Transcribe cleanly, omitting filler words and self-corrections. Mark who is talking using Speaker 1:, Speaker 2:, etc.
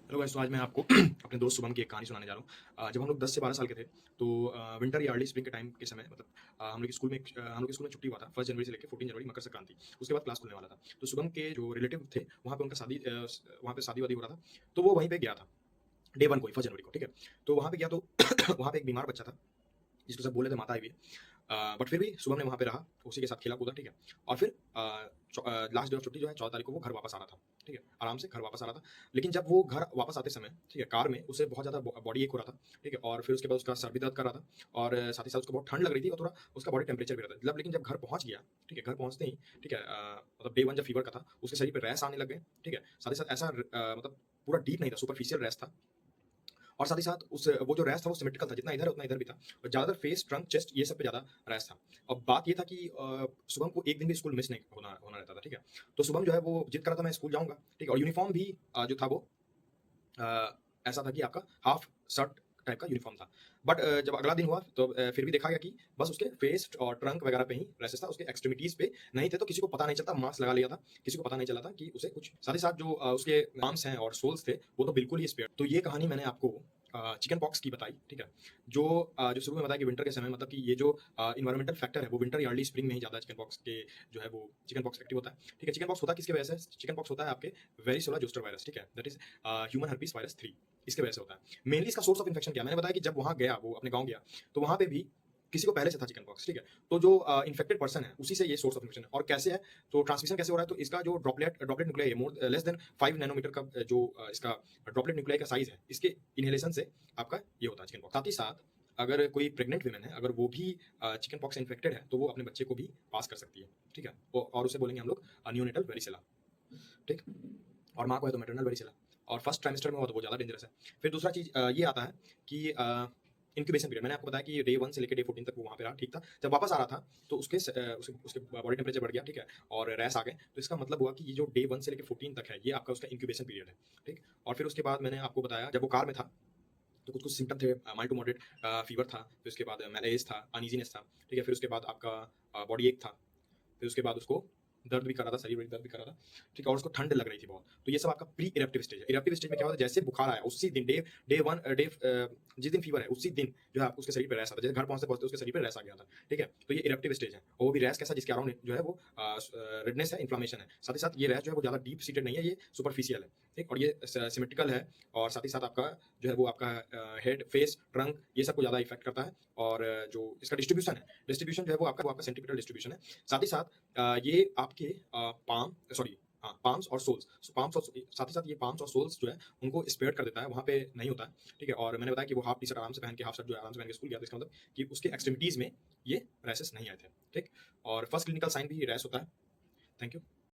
Speaker 1: Hello guys, तो आज मैं आपको अपने दोस्त शुभम की एक कहानी सुनाने जा रहा हूँ। जब हम लोग 10 से 12 साल के थे, तो विंटर या अर्ली स्प्रिंग के टाइम के समय मतलब हम लोग के स्कूल में छुट्टी हुआ था 1 जनवरी से लेके 14 जनवरी मकर संक्रांति। उसके बाद क्लास खुलने वाला था। तो शुभम के जो रिलेटिव थे, वहाँ पे उनका वहाँ पे शादी-वादी हो रहा था, तो वो वहीं पे गया था, डे 1 को ही 1 जनवरी को, ठीक है? तो वहाँ पे गया तो वहाँ पे एक बीमार बच्चा था, जिसको सब बोले थे माता आई हुई है। बट फिर भी शुभम ने वहाँ पे रहा, उसी के साथ खेला-कूदा, ठीक है? और फिर लास्ट डे ऑफ छुट्टी जो है 14 तारीख को वो घर वापस आ रहा था, ठीक है? आराम से घर वापस आ रहा था। लेकिन जब वो घर वापस आते समय, ठीक है, कार में उसे बहुत ज़्यादा बॉडी एक हो रहा था, ठीक है? और फिर उसके बाद उसका सर भी दर्द कर रहा था और साथ ही साथ उसको बहुत ठंड लग रही थी और थोड़ा उसका बॉडी टेम्परेचर भी रहा था। मतलब लेकिन जब घर पहुँच गया, ठीक है? घर पहुँचते ही, ठीक है, मतलब डे 1 जब फीवर का था, उसके शरीर पे रैश आने लग गए, ठीक है? साथ ही साथ ऐसा मतलब पूरा डीप नहीं था, सुपरफिशियल रैश था। और साथ ही साथ उस वो जो रैश था वो सिमेट्रिकल था, जितना इधर है उतना इधर भी था। और ज़्यादातर फेस, ट्रंक, चेस्ट ये सब पे ज़्यादा रैश था। अब बात ये था कि शुभम को एक दिन भी स्कूल मिस नहीं होना होना रहता था, ठीक है? तो शुभम जो है वो जिद कर रहा था मैं स्कूल जाऊँगा, ठीक है? और यूनिफ़ॉर्म भी जो था वो ऐसा था कि आपका हाफ शर्ट टाइप का यूनिफ़ॉर्म था। बट जब अगला दिन हुआ तो फिर भी देखा गया कि बस उसके फेस और ट्रंक वगैरह पे ही रैशेज़ था, उसके एक्सट्रीमिटीज़ पे नहीं थे, तो किसी को पता नहीं चलता, मास्क लगा लिया था, किसी को पता नहीं चला था कि उसे कुछ साथ ही साथ जो उसके आर्म्स हैं और सोल्स थे, वो तो बिल्कुल ही स्पेयर। तो ये कहानी मैंने आपको चिकन पॉक्स की बताई, ठीक है? जो शुरू में बताया कि विंटर के समय मतलब कि ये जो एनवायरमेंटल फैक्टर है, वो विंटर या अर्ली स्प्रिंग में ही ज़्यादा चिकन पॉक्स के जो है वो चिकन पॉक्स एक्टिव होता है, ठीक है? चिकन पॉक्स होता किसकी वजह से? चिकन पॉक्स होता है आपके वेरिसोला जोस्टर वायरस, ठीक है? That is human herpes virus 3, इसके वजह से होता है। मेनली इसका सोर्स ऑफ इन्फेक्शन क्या है? मैंने बताया कि जब वहाँ गया, वो अपने गाँव गया, तो वहाँ पे भी किसी को पहले से था चिकन पॉक्स, ठीक है? तो जो इन्फेक्टेड पर्सन है, उसी से ये सोर्स ऑफ इन्फेक्शन है। और कैसे है? तो ट्रांसमिशन कैसे हो रहा है? तो इसका जो ड्रॉपलेट न्यूक्लियाई है, लेस देन 5 नैनोमीटर का इसका ड्रॉपलेट न्यूक्लियाई का साइज़ है, इसके इन्हेलेशन से आपका ये होता है चिकन पॉक्स। साथ ही साथ अगर कोई प्रेग्नेंट वुमन है, अगर वो भी चिकन पॉक्स से इन्फेक्टेड है, तो वो अपने बच्चे को भी पास कर सकती है, ठीक है? और उसे बोलेंगे हम लोग नियोनेटल वेरिसेला, ठीक? और माँ को है तो मैटरनल वेरिसेला। और फर्स्ट ट्राइमेस्टर में हुआ तो वो ज़्यादा डेंजरस है। फिर दूसरा चीज़ ये आता है कि इंक्यूबेशन पीरियड। मैंने आपको बताया कि डे 1 से लेके डे 14 तक वो वहाँ पे रहा, ठीक था। जब वापस आ रहा था तो उसके बॉडी टेम्परेचर बढ़ गया, ठीक है? और रैश आ गए। तो इसका मतलब हुआ कि ये जो डे 1 से लेके 14 तक है, ये आपका उसका इंक्यूबेशन पीरियड है, ठीक? और फिर उसके बाद मैंने आपको बताया जब वो कार में था, तो कुछ-कुछ सिम्पटम थे, माइल्ड टू मॉडरेट फीवर था, फिर उसके बाद मैलेज था, अनईज़ीनेस था, ठीक है? फिर उसके बाद आपका बॉडी एक था। फिर उसके बाद उसको दर्द भी कर रहा था, शरीर में दर्द भी कर रहा था, ठीक है? और उसको ठंड लग रही थी बहुत। तो ये सब आपका प्री इरप्टिव स्टेज है। इरप्टिव स्टेज में क्या होता है, जैसे बुखार आया, उसी दिन डे 1 जिस दिन फीवर है, उसी दिन जो है आपको उसके शरीर पे रैश आता है। जैसे घर पहुँचते-पहुँचते उसके शरीर पे रैश आ गया था, ठीक है? तो ये इरप्टिव स्टेज है और वो भी रैश कैसा, जिसके अराउंड जो है वो रेडनेस है, इन्फ्लेमेशन है। साथ ही साथ ये रैश जो है वो ज़्यादा डीप सीटेड नहीं है, ये सुपरफिशियल है, ठीक? और ये सिमेट्रिकल है और साथ ही साथ आपका जो है वो आपका हेड, फेस, ट्रंक ये सब को ज़्यादा इफ़ेक्ट करता है। और जो इसका डिस्ट्रीब्यूशन जो है वो आपका सेंटीमीटर डिस्ट्रीब्यूशन है। साथ ही साथ ये आपके पाल्म्स और सोल्स, पाल्म्स और साथ ही साथ ये पाल्म्स और सोल्स जो है उनको स्प्रेड कर देता है, वहाँ पे नहीं होता है, ठीक है? और मैंने बताया कि वो हाफ टी-शर्ट आराम से पहन के, हाफ शर्ट जो है आराम से पहन के स्कूल गया था, इसका मतलब कि उसके एक्सट्रीमिटीज़ में ये रैशेस नहीं आए थे, ठीक? और फर्स्ट क्लिनिकल साइन भी रैश होता है। Thank you.